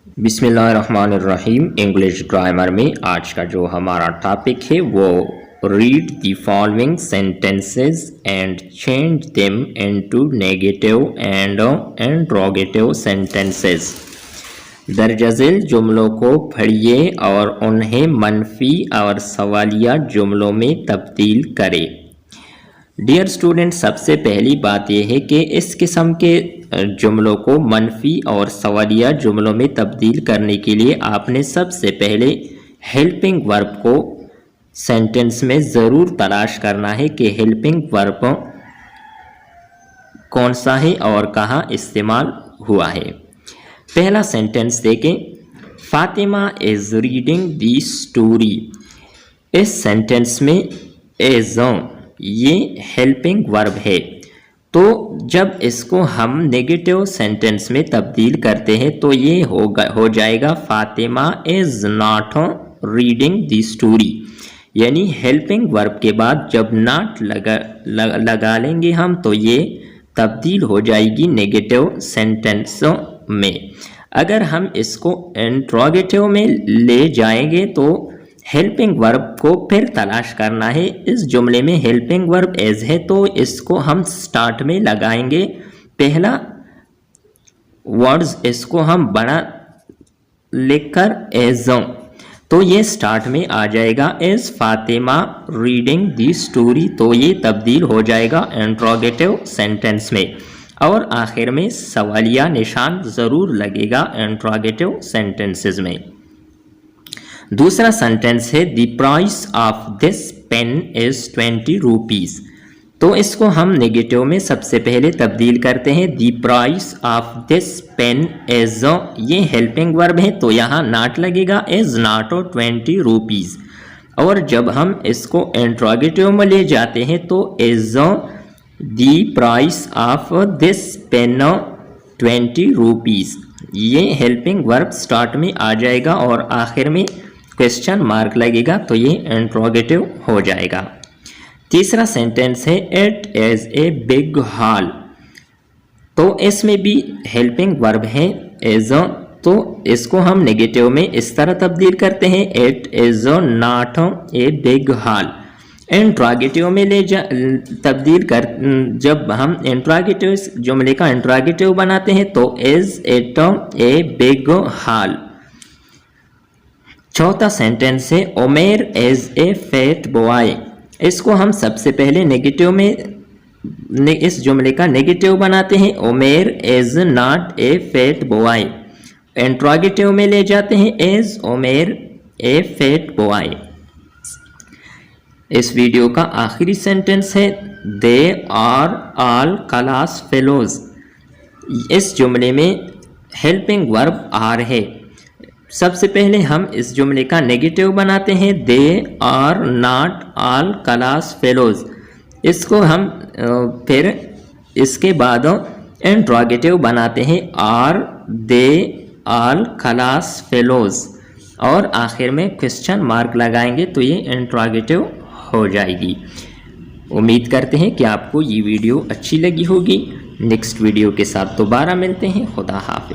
बिस्मिल्लाहिर्रहमानिर्रहीम। English grammar में आज का जो हमारा टॉपिक है वो read the following sentences and change them into negative and interrogative sentences. दर्ज झेल जुमलों को पढ़िए और उन्हें मनफी और सवालिया जुमलों में तब्दील करें। डियर स्टूडेंट, सबसे पहली बात यह है कि इस किस्म के जुमलों को मनफी और सवालिया जुमलों में तब्दील करने के लिए आपने सबसे पहले हेल्पिंग वर्ब को सेंटेंस में ज़रूर तलाश करना है कि हेल्पिंग वर्ब कौन सा है और कहाँ इस्तेमाल हुआ है। पहला सेंटेंस देखें, Fatima is reading the story. इस सेंटेंस में इज़ ये हेल्पिंग वर्ब है, तो जब इसको हम नेगेटिव सेंटेंस में तब्दील करते हैं तो ये हो जाएगा Fatima is not reading the story. यानी हेल्पिंग वर्ब के बाद जब नॉट लगा लेंगे हम तो ये तब्दील हो जाएगी नेगेटिव सेंटेंस में। अगर हम इसको इंट्रोगेटिव में ले जाएंगे तो हेल्पिंग वर्ब को फिर तलाश करना है। इस जुमले में हेल्पिंग वर्ब एज है तो इसको हम स्टार्ट में लगाएंगे। पहला वर्ड्स इसको हम बड़ा लिखकर एज, तो ये स्टार्ट में आ जाएगा एज फातिमा रीडिंग दी स्टोरी, तो ये तब्दील हो जाएगा इंट्रोगेटिव सेंटेंस में। और आखिर में सवालिया निशान ज़रूर लगेगा इंट्रोगेटिव सेंटेंसेस में। दूसरा सेंटेंस है the price of this pen is 20 rupees. तो इसको हम नेगेटिव में सबसे पहले तब्दील करते हैं। The price of this pen is, ये हेल्पिंग वर्ब है तो यहाँ नॉट लगेगा, इज़ नॉट 20 रुपीज़। और जब हम इसको इंट्रोगेटिव में ले जाते हैं तो is the price of this pen 20 rupees. ये हेल्पिंग वर्ब स्टार्ट में आ जाएगा और आखिर में क्वेश्चन मार्क लगेगा तो ये इंट्रोगेटिव हो जाएगा। तीसरा सेंटेंस है it is a big hall. तो इसमें भी हेल्पिंग वर्ब है इज़, तो इसको हम नेगेटिव में इस तरह तब्दील करते हैं it is not a big hall. Interrogative में तब्दील कर जब हम इंट्रोगेटिव जुमले का इंट्रोगेटिव बनाते हैं तो is it a big hall. चौथा सेंटेंस है उमेर इज़ ए फैट बॉय। इसको हम सबसे पहले नेगेटिव में इस जुमले का नेगेटिव बनाते हैं Umer is not a fat boy. Interrogative में ले जाते हैं is Umer a fat boy. इस वीडियो का आखिरी सेंटेंस है they are all class fellows. इस जुमले में हेल्पिंग वर्ब आर है। सबसे पहले हम इस जुमले का नेगेटिव बनाते हैं they are not all class fellows. इसको हम फिर इसके बाद इंट्रोगेटिव बनाते हैं are they all class fellows और आखिर में क्वेश्चन मार्क लगाएंगे तो ये इंट्रोगेटिव हो जाएगी। उम्मीद करते हैं कि आपको ये वीडियो अच्छी लगी होगी। नेक्स्ट वीडियो के साथ दोबारा मिलते हैं। खुदा हाफिज़।